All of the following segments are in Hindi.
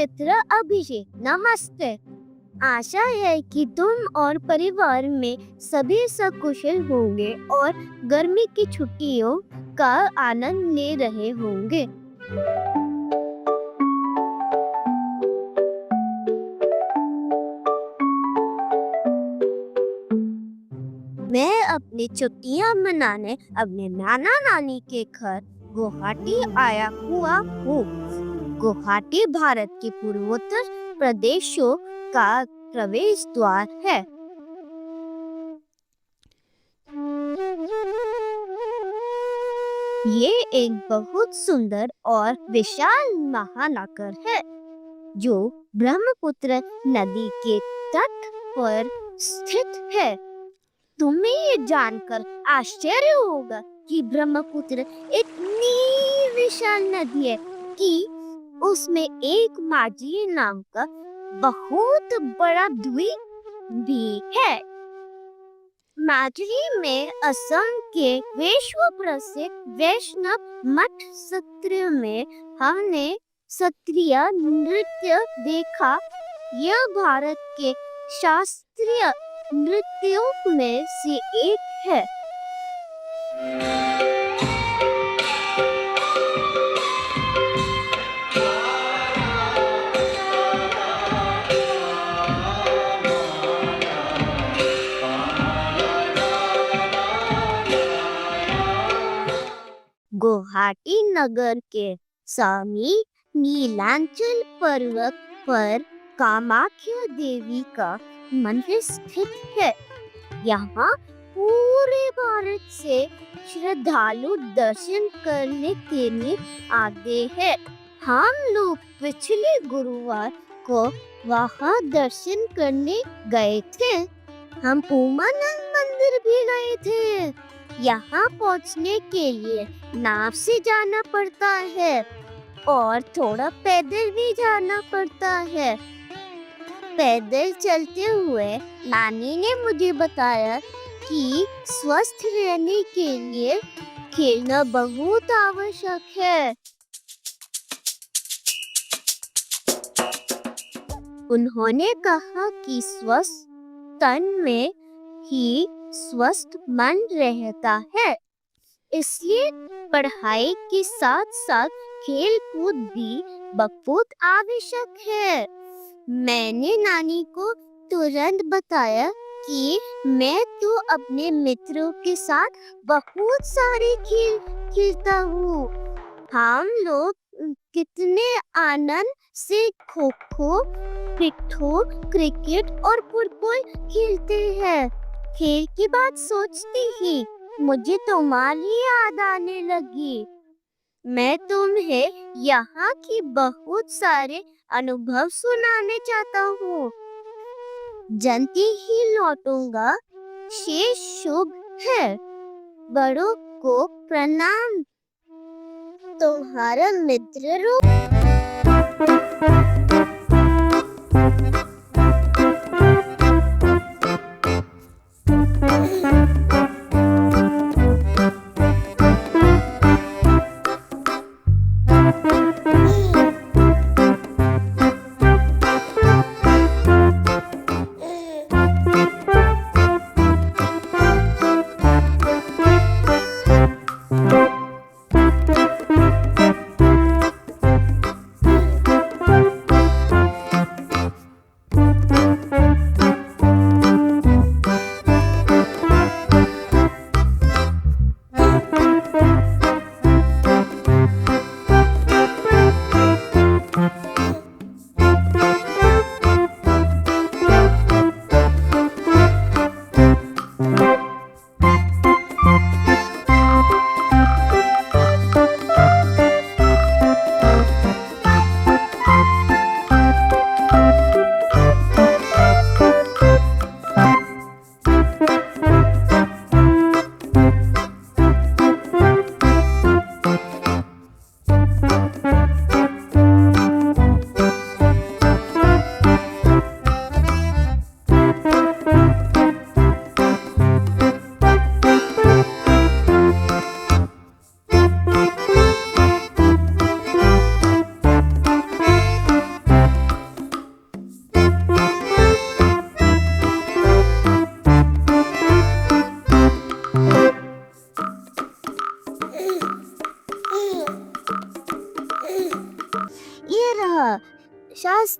मित्र अभिषेक, नमस्ते। आशा है कि तुम और परिवार में सभी सकुशल होंगे और गर्मी की छुट्टियों का आनंद ले रहे होंगे। मैं अपनी छुट्टियां मनाने अपने नाना नानी के घर गुवाहाटी आया हुआ हूँ। गुवाहाटी भारत के पूर्वोत्तर प्रदेशों का प्रवेश द्वार है। ये एक बहुत सुंदर और विशाल महानगर है जो ब्रह्मपुत्र नदी के तट पर स्थित है। तुम्हें ये जानकर आश्चर्य होगा कि ब्रह्मपुत्र इतनी विशाल नदी है कि उसमें एक माझी नाम का बहुत बड़ा द्वीप भी है। माझी में असम के विश्व प्रसिद्ध वैष्णव मठ सत्र में हमने सत्रिय नृत्य देखा। यह भारत के शास्त्रीय नृत्यों में से एक है। गुवाहाटी नगर के समीप नीलांचल पर्वत पर कामाख्या देवी का मंदिर स्थित है। यहाँ पूरे भारत से श्रद्धालु दर्शन करने के लिए आते हैं। हम लोग पिछले गुरुवार को वहाँ दर्शन करने गए थे। हम उमानंद मंदिर भी गए थे। यहाँ पहुँचने के लिए नाव से जाना पड़ता है और थोड़ा पैदल भी जाना पड़ता है। पैदल चलते हुए नानी ने मुझे बताया कि स्वस्थ रहने के लिए खेलना बहुत आवश्यक है। उन्होंने कहा कि स्वस्थ तन में ही स्वस्थ मन रहता है, इसलिए पढ़ाई के साथ साथ खेल कूद भी बहुत आवश्यक है। मैंने नानी को तुरंत बताया कि मैं तो अपने मित्रों के साथ बहुत सारे खेल खेलता हूँ। हम लोग कितने आनंद से खो खो, पिट्ठू, क्रिकेट और फुटबॉल खेलते हैं। खेल की बात सोचती ही मुझे तुम्हारी याद आने लगी। मैं तुम्हें यहाँ की बहुत सारे अनुभव सुनाने चाहता हूँ। जल्दी ही लौटूंगा। शेष शुभ है। बड़ों को प्रणाम। तुम्हारा मित्र रूप।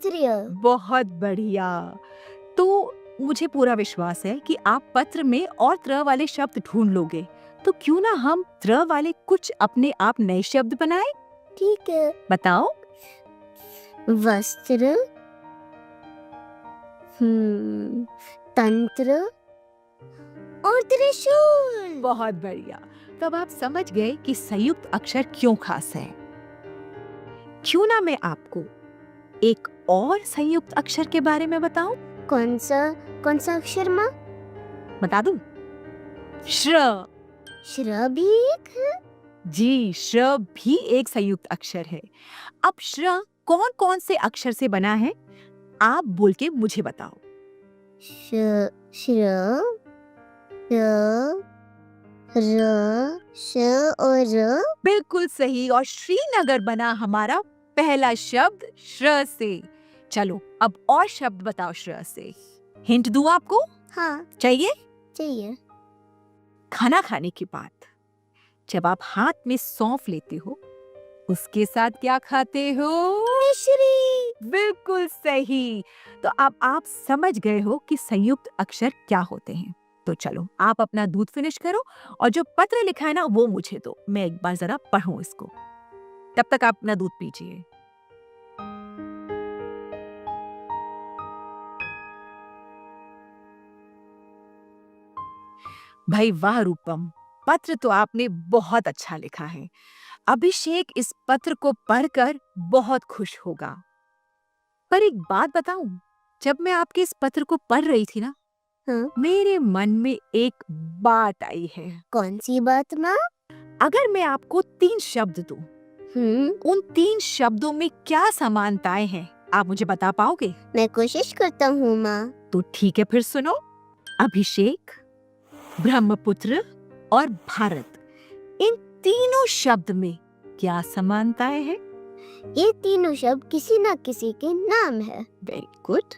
शास्त्रीय। बहुत बढ़िया। तो मुझे पूरा विश्वास है कि आप पत्र में और त्र वाले शब्द ढूंढ लोगे। तो क्यों ना हम त्र वाले कुछ अपने आप नए शब्द बनाएं? ठीक है। बताओ। वस्त्र, तंत्र और त्रिशूल। बहुत बढ़िया। तो अब आप समझ गए कि संयुक्त अक्षर क्यों खास है। क्यों ना मैं आपको एक और संयुक्त अक्षर के बारे में बताऊं? कौन सा अक्षर माँ? बता दूं? श्र। श्र भी एक है? जी, श्र भी एक संयुक्त अक्षर है। अब श्र कौन कौन से अक्षर से बना है, आप बोल के मुझे बताओ। श्र, र, र, श और र। बिल्कुल सही। और श्रीनगर बना हमारा पहला शब्द श्र से। चलो अब और शब्द बताओ श्र से। हिंट दूं आपको? हाँ चाहिए? चाहिए। खाना खाने के बाद जब आप हाथ में सौंफ लेते हो, उसके साथ क्या खाते हो? मिश्री। बिल्कुल सही। तो अब आप समझ गए हो कि संयुक्त अक्षर क्या होते हैं। तो चलो आप अपना दूध फिनिश करो और जो पत्र लिखा है ना वो मुझे दो, मैं एक बार जरा पढूं इसको। तब तक आप अपना दूध पीजिए। भाई वाह रूपम, पत्र तो आपने बहुत अच्छा लिखा है। अभिषेक इस पत्र को पढ़कर बहुत खुश होगा। पर एक बात बताऊं, जब मैं आपके इस पत्र को पढ़ रही थी ना, हाँ? मेरे मन में एक बात आई है। कौन सी बात माँ? अगर मैं आपको 3 शब्द दूं, उन 3 शब्दों में क्या समानताएं हैं, आप मुझे बता पाओगे? मैं कोशिश करता हूँ माँ। तो ठीक है, फिर सुनो। अभिषेक, ब्रह्मपुत्र और भारत, इन तीनों शब्द में क्या समानताएं हैं? ये तीनों शब्द किसी न किसी के नाम है। Very good.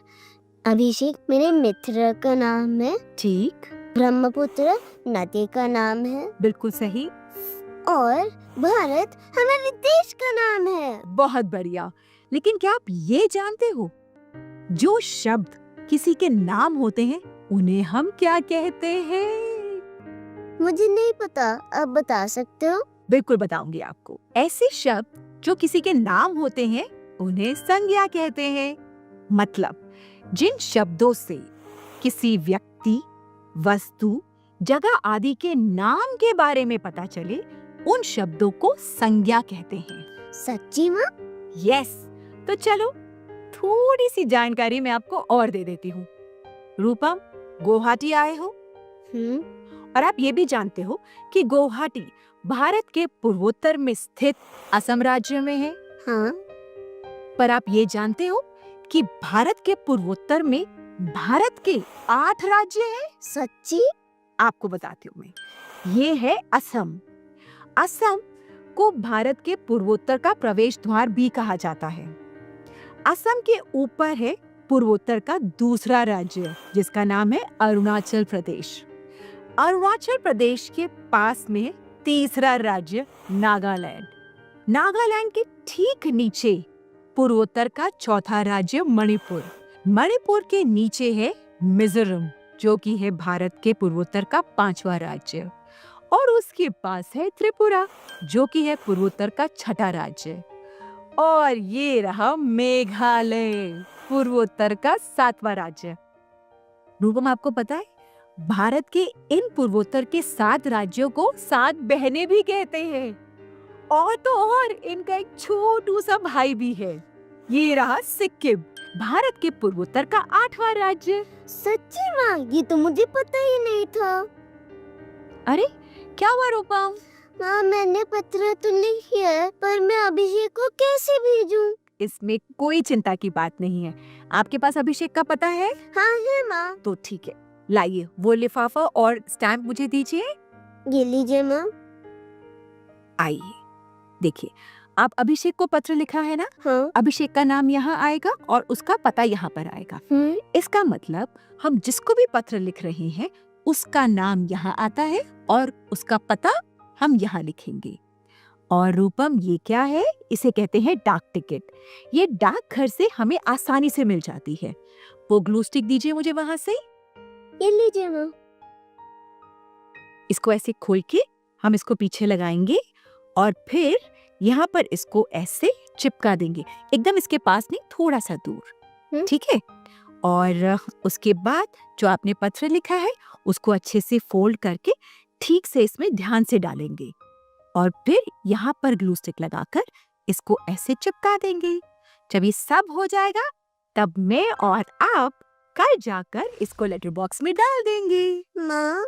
अभिषेक मेरे मित्र का नाम है। ठीक। ब्रह्मपुत्र नदी का नाम है। बिल्कुल सही। और भारत हमारे देश का नाम है। बहुत बढ़िया। लेकिन क्या आप ये जानते हो, जो शब्द किसी के नाम होते हैं उन्हें हम क्या कहते हैं? मुझे नहीं पता, आप बता सकते हो? बिल्कुल बताऊंगी आपको। ऐसे शब्द जो किसी के नाम होते हैं उन्हें संज्ञा कहते हैं। मतलब जिन शब्दों से किसी व्यक्ति, वस्तु, जगह आदि के नाम के बारे में पता चले, उन शब्दों को संज्ञा कहते हैं। सच्ची माँ? यस। तो चलो थोड़ी सी जानकारी मैं आपको और दे देती हूँ। रूपम, गुवाहाटी आए हो? और आप ये भी जानते हो कि गुवाहाटी भारत के पूर्वोत्तर में स्थित असम राज्य में है। हाँ। पर आप ये जानते हो कि भारत के पूर्वोत्तर में भारत के 8 राज्य हैं? सच्ची? आपको बताती हूँ मैं। ये है असम। असम को भारत के पूर्वोत्तर का प्रवेश द्वार भी कहा जाता है। असम के ऊपर है पूर्वोत्तर का दूसरा राज्य, जिसका नाम है अरुणाचल प्रदेश। अरुणाचल प्रदेश के पास में तीसरा राज्य नागालैंड। नागालैंड के ठीक नीचे पूर्वोत्तर का चौथा राज्य मणिपुर। मणिपुर के नीचे है मिजोरम, जो कि है भारत के पूर्वोत्तर का 5वां राज्य। और उसके पास है त्रिपुरा, जो कि है पूर्वोत्तर का 6ठा राज्य। और ये रहा मेघालय, पूर्वोत्तर का 7वां राज्य। रूपम, आपको पता है भारत के इन पूर्वोत्तर के 7 राज्यों को 7 बहनें भी कहते हैं। और तो और इनका एक छोटू सा भाई भी है। ये रहा सिक्किम, भारत के पूर्वोत्तर का 8वां राज्य। सच्ची माँ? ये तो मुझे पता ही नहीं था। अरे क्या हुआ रूपम? माँ, मैंने पत्र तो लिखी है, पर मैं अभिषेक को कैसे भेजूं? इसमें कोई चिंता की बात नहीं है। आपके पास अभिषेक का पता है? हाँ है माँ। तो ठीक है, लाइए वो लिफाफा और स्टैम्प मुझे दीजिए। ये लीजिए माँ। आइए देखिए, आप अभिषेक को पत्र लिखा है ना? हाँ। अभिषेक का नाम यहाँ आएगा और उसका पता यहाँ पर आएगा। इसका मतलब हम जिसको भी पत्र लिख रहे हैं उसका नाम यहाँ आता है और उसका पता हम यहाँ लिखेंगे। और रूपम ये क्या है? इसे कहते हैं डाक टिकट। ये डाकघर से हमें आसानी से मिल जाती है। वो ग्लू स्टिक दीजिए मुझे वहां से। ये लीजिए माँ। इसको ऐसे खोल के हम इसको पीछे लगाएंगे और फिर यहाँ पर इसको ऐसे चिपका देंगे, एकदम इसके पास नहीं, थोड़ा सा दूर, ठीक है। और उसके बाद जो आपने पत्र लिखा है उसको अच्छे से फोल्ड करके ठीक से इसमें ध्यान से डालेंगे और फिर यहाँ पर ग्लू स्टिक लगाकर इसको ऐसे चिपका देंगे। जब ये सब हो जाएगा तब मैं और आप कल जाकर इसको लेटर बॉक्स में डाल देंगे। माँ,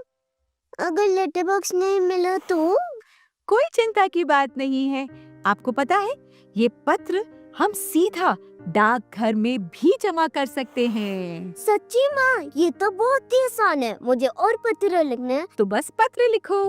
अगर लेटर बॉक्स नहीं मिला तो? कोई चिंता की बात नहीं है। आपको पता है ये पत्र हम सीधा डाकघर में भी जमा कर सकते हैं। सच्ची माँ, ये तो बहुत ही आसान है। मुझे और पत्र लिखना है। तो बस पत्र लिखो।